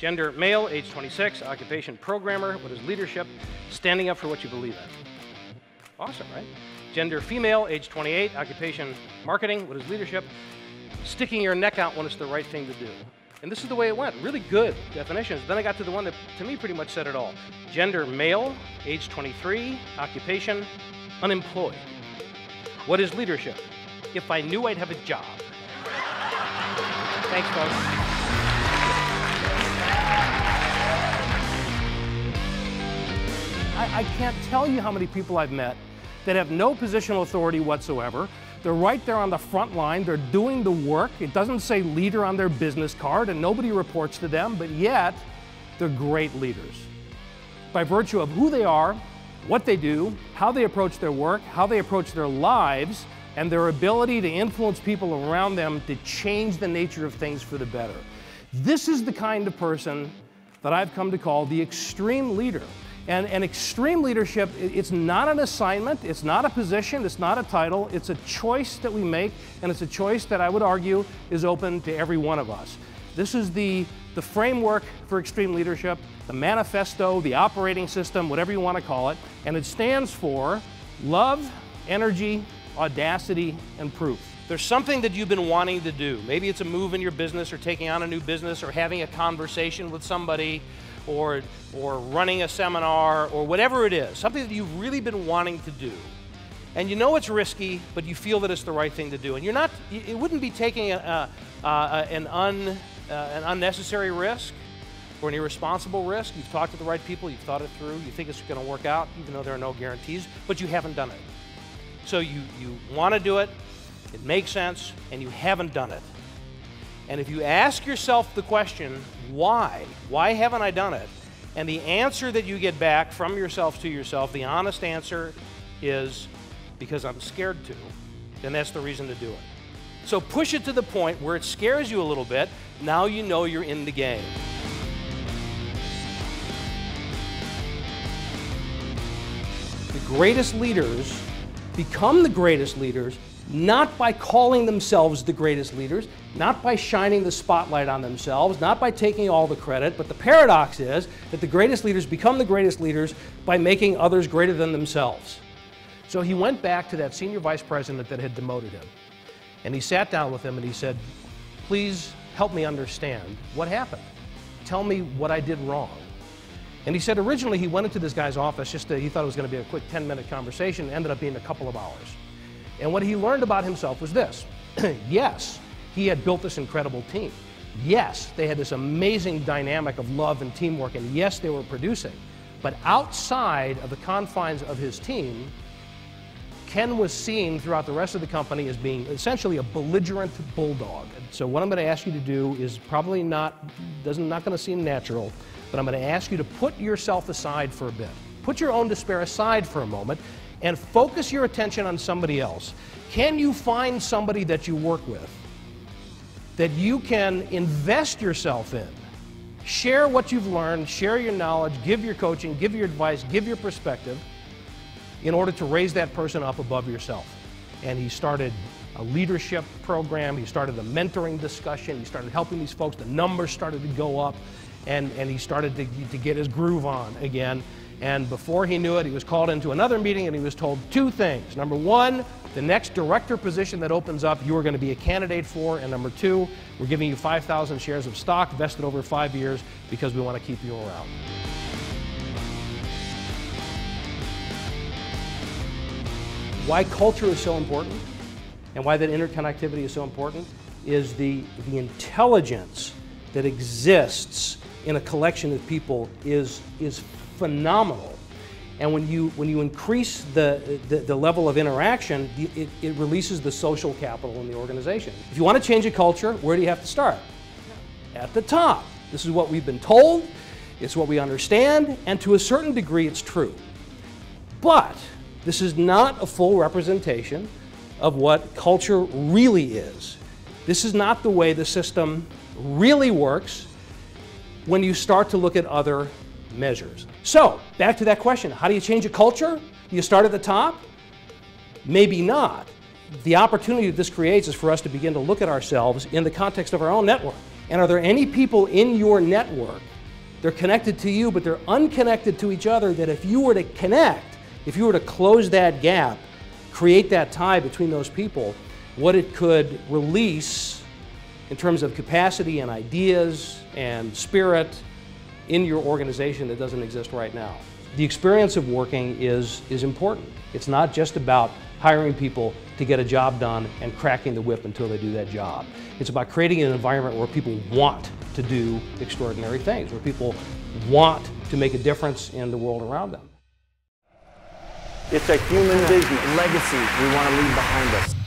Gender, male, age 26, occupation, programmer. What is leadership? Standing up for what you believe in. Awesome, right? Gender, female, age 28, occupation, marketing. What is leadership? Sticking your neck out when it's the right thing to do. And this is the way it went. Really good definitions. Then I got to the one that, to me, pretty much said it all. Gender, male, age 23, occupation, unemployed. What is leadership? If I knew I'd have a job. Thanks, folks. I can't tell you how many people I've met that have no positional authority whatsoever. They're right there on the front line. They're doing the work. It doesn't say leader on their business card, and nobody reports to them, but yet they're great leaders. By virtue of who they are, what they do, how they approach their work, how they approach their lives, and their ability to influence people around them to change the nature of things for the better. This is the kind of person that I've come to call the extreme leader. And extreme leadership, it's not an assignment, it's not a position, it's not a title, it's a choice that we make, and it's a choice that I would argue is open to every one of us. This is the framework for extreme leadership, the manifesto, the operating system, whatever you want to call it, and it stands for love, energy, audacity, and proof. There's something that you've been wanting to do. Maybe it's a move in your business, or taking on a new business, or having a conversation with somebody, or running a seminar, or whatever it is, something that you've really been wanting to do. And you know it's risky, but you feel that it's the right thing to do. And it wouldn't be taking an unnecessary risk or an irresponsible risk. You've talked to the right people, you've thought it through, you think it's going to work out, even though there are no guarantees, but you haven't done it. So you want to do it, it makes sense, and you haven't done it. And if you ask yourself the question, why? Why haven't I done it? And the answer that you get back from yourself to yourself, the honest answer is, because I'm scared to, then that's the reason to do it. So push it to the point where it scares you a little bit. Now you know you're in the game. The greatest leaders become the greatest leaders not by calling themselves the greatest leaders, not by shining the spotlight on themselves, not by taking all the credit, but the paradox is that the greatest leaders become the greatest leaders by making others greater than themselves. So he went back to that senior vice president that had demoted him, and he sat down with him and he said, please help me understand what happened. Tell me what I did wrong. And he said originally he went into this guy's office, he thought it was going to be a quick 10-minute conversation, ended up being a couple of hours. And what he learned about himself was this. Yes, he had built this incredible team. Yes, they had this amazing dynamic of love and teamwork, and yes, they were producing. But outside of the confines of his team, Ken was seen throughout the rest of the company as being essentially a belligerent bulldog. So what I'm going to ask you to do is probably not going to seem natural, but I'm going to ask you to put yourself aside for a bit. Put your own despair aside for a moment and focus your attention on somebody else. Can you find somebody that you work with that you can invest yourself in? Share what you've learned, share your knowledge, give your coaching, give your advice, give your perspective in order to raise that person up above yourself. And he started a leadership program, he started a mentoring discussion, he started helping these folks, the numbers started to go up, and he started to get his groove on again. And before he knew it, he was called into another meeting and he was told two things. Number one, the next director position that opens up, you are going to be a candidate for. And number two, we're giving you 5,000 shares of stock vested over 5 years because we want to keep you around. Why culture is so important and why that interconnectivity is so important is the intelligence that exists in a collection of people is phenomenal. And when you increase the level of interaction, it releases the social capital in the organization. If you want to change a culture, where do you have to start? At the top. This is what we've been told, it's what we understand, and to a certain degree it's true. But this is not a full representation of what culture really is. This is not the way the system really works when you start to look at other measures. So, back to that question, how do you change a culture? Do you start at the top? Maybe not. The opportunity that this creates is for us to begin to look at ourselves in the context of our own network. And are there any people in your network they're connected to you, but they're unconnected to each other, that if you were to connect, if you were to close that gap, create that tie between those people, what it could release in terms of capacity and ideas and spirit in your organization that doesn't exist right now. The experience of working is important. It's not just about hiring people to get a job done and cracking the whip until they do that job. It's about creating an environment where people want to do extraordinary things, where people want to make a difference in the world around them. It's a human business. Legacy we want to leave behind us.